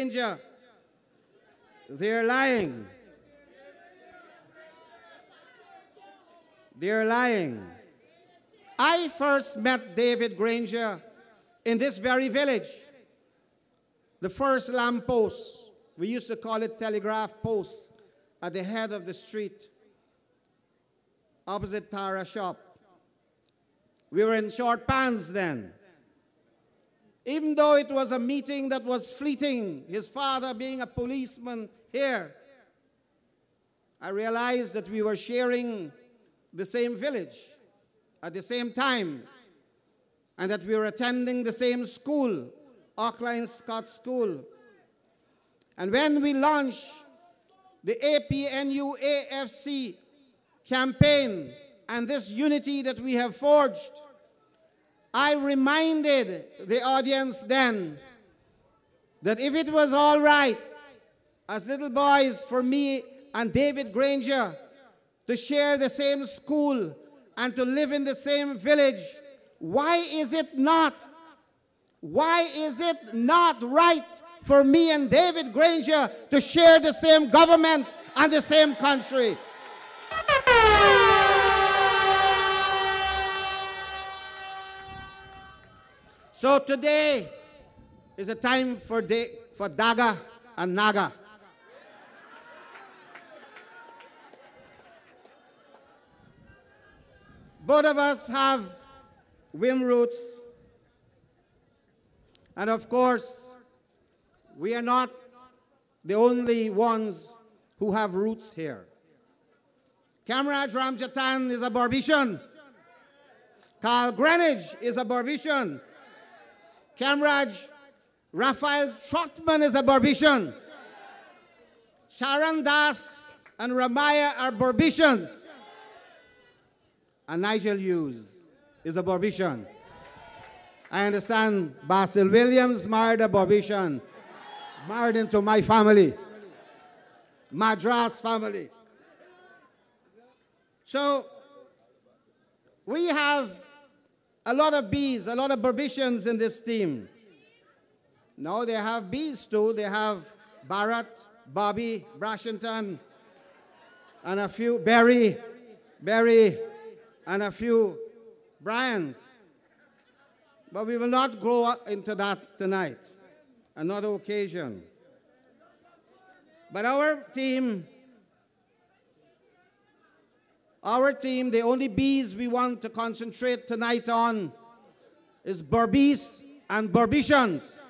Granger. They're lying. They're lying. I first met David Granger in this very village. The first lamppost, we used to call it telegraph post, at the head of the street, opposite Tara shop. We were in short pants then. Even though it was a meeting that was fleeting, his father being a policeman here, I realized that we were sharing the same village at the same time, and that we were attending the same school, Auckland Scott School. And when we launched the Apnu-Afc campaign and this unity that we have forged, I reminded the audience then that if it was all right as little boys for me and David Granger to share the same school and to live in the same village, why is it not right for me and David Granger to share the same government and the same country? So today is a time for Daga and Naga. Both of us have Whim roots. And of course, we are not the only ones who have roots here. Kamraj Ramjatan is a Berbician. Carl Greenwich is a Berbician. Kamraj Raphael Trotman is a Berbician. Sharon Das and Ramaya are Berbicians. And Nigel Hughes is a Berbician. I understand Basil Williams married a Berbician, married into my family, Madras family. So we have a lot of Bs, a lot of Berbicians in this team. No, they have Bs too. They have Bharat, Bobby, Brashington, and a few, Barry, and a few Bryans. But we will not go into that tonight. Another occasion. But our team, the only Bs we want to concentrate tonight on is Berbice and Berbicians.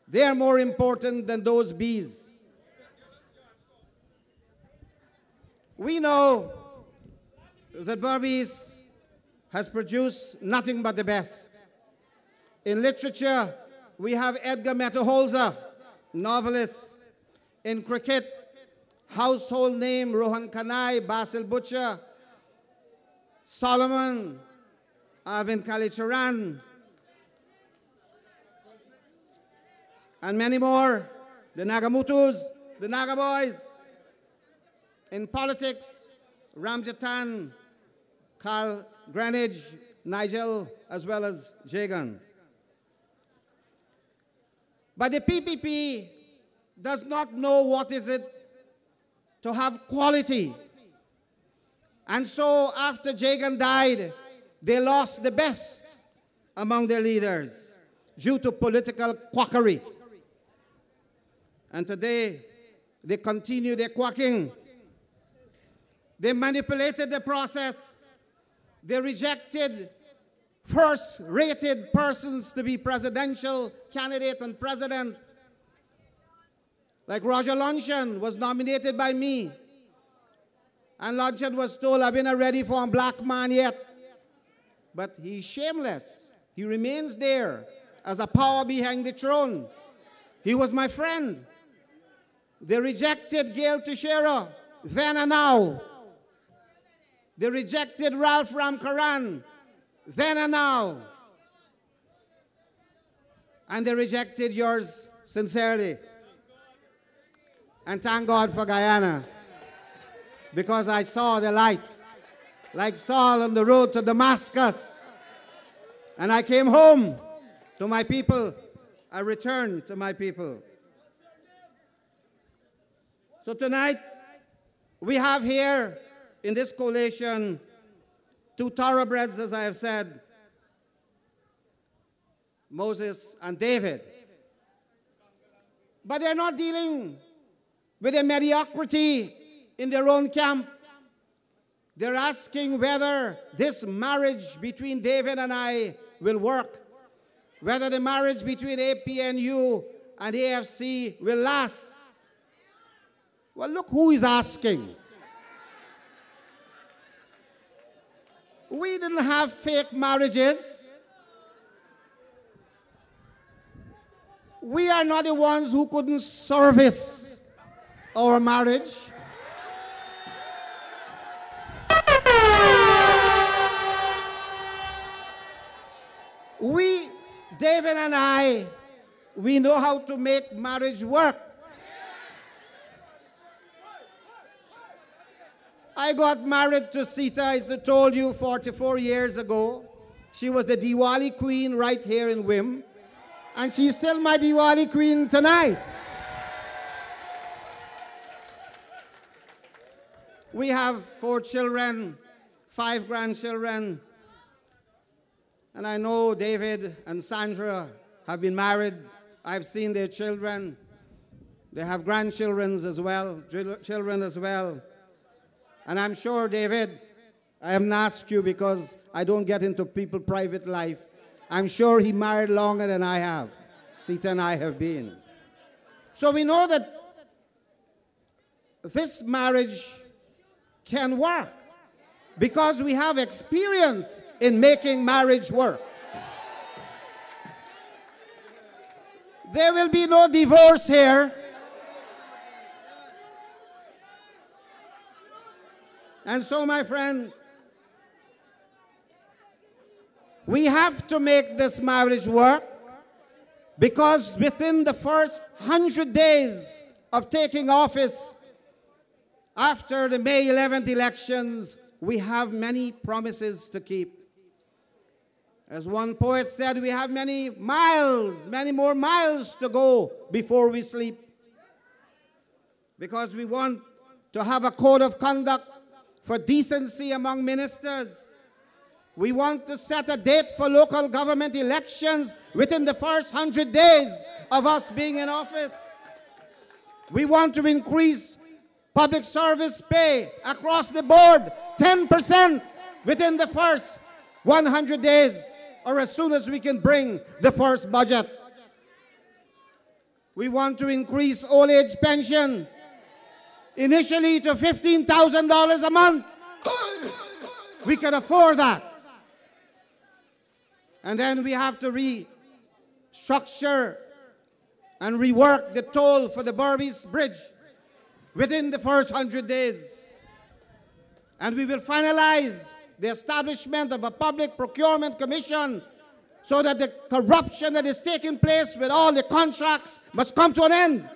They are more important than those Bs. We know that Berbice has produced nothing but the best. In literature, we have Edgar Metaholzer, novelist. In cricket, household name Rohan Kanai, Basil Butcher, Solomon, Arvind Kalicharan, and many more, the Nagamutus, the Naga Boys. In politics, Ramjatan, Carl Greenwich, Nigel, as well as Jagan. But the PPP does not know what is it to have quality. And so after Jagan died, they lost the best among their leaders due to political quackery. And today, they continue their quacking. They manipulated the process. They rejected first-rated persons to be presidential candidate and president. Like Roger Luncheon was nominated by me. And Luncheon was told, I've been ready for a black man yet. But he's shameless. He remains there as a power behind the throne. He was my friend. They rejected Gail Teixeira, then and now. They rejected Ralph Ramkaran, then and now. And they rejected yours sincerely. And thank God for Guyana, because I saw the light, like Saul on the road to Damascus. And I came home to my people a return to my people. So tonight, we have here in this coalition two thoroughbreds, as I have said, Moses and David. But they're not dealing with a mediocrity in their own camp. They're asking whether this marriage between David and I will work, whether the marriage between APNU and AFC will last. Well, look who is asking. We didn't have fake marriages. We are not the ones who couldn't service our marriage. We, David and I, we know how to make marriage work. I got married to Sita, as I told you, 44 years ago. She was the Diwali queen right here in Whim. And she's still my Diwali queen tonight. We have 4 children, 5 grandchildren. And I know David and Sandra have been married. I've seen their children. They have grandchildren as well, children as well. And I'm sure, David, I haven't asked you because I don't get into people's private life. I'm sure he married longer than I have. Sita and I have been. So we know that this marriage can work because we have experience in making marriage work. There will be no divorce here. And so, my friend, we have to make this marriage work because within the first 100 days of taking office, after the May 11th elections, we have many promises to keep. As one poet said, we have many more miles to go before we sleep. Because we want to have a code of conduct for decency among ministers. We want to set a date for local government elections within the first 100 days of us being in office. We want to increase public service pay across the board 10% within the first 100 days, or as soon as we can bring the first budget. We want to increase old age pension initially to $15,000 a month. We can afford that. And then we have to restructure and rework the toll for the Berbice bridge within the first 100 days. And we will finalize the establishment of a public procurement commission so that the corruption that is taking place with all the contracts must come to an end.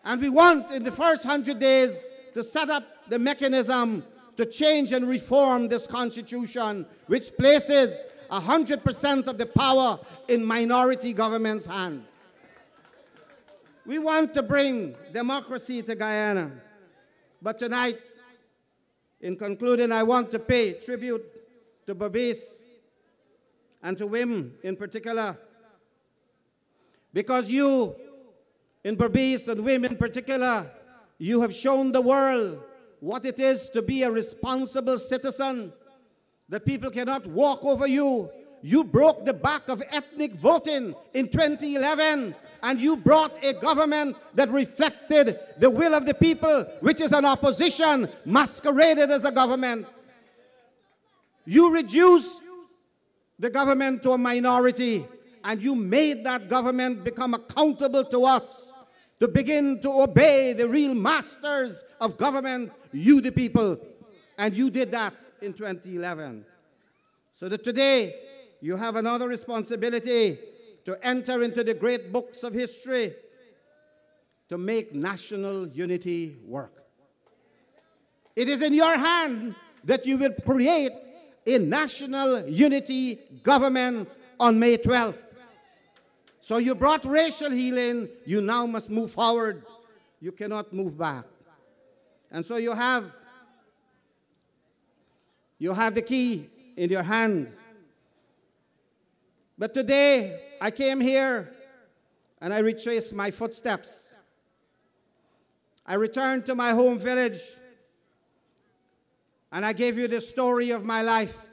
And we want in the first 100 days to set up the mechanism to change and reform this constitution, which places 100% of the power in minority government's hand. We want to bring democracy to Guyana. But tonight, in concluding, I want to pay tribute to Berbice and to Whim in particular, because you, in Berbice and Whim in particular, you have shown the world what it is to be a responsible citizen. The people cannot walk over you. You broke the back of ethnic voting in 2011, and you brought a government that reflected the will of the people, which is an opposition masqueraded as a government. You reduced the government to a minority, and you made that government become accountable to us, to begin to obey the real masters of government, you the people. And you did that in 2011. So that today, you have another responsibility to enter into the great books of history to make national unity work. It is in your hand that you will create a national unity government on May 12th. So you brought racial healing, you now must move forward. You cannot move back. And so you have the key in your hand. But today, I came here and I retraced my footsteps. I returned to my home village and I gave you the story of my life.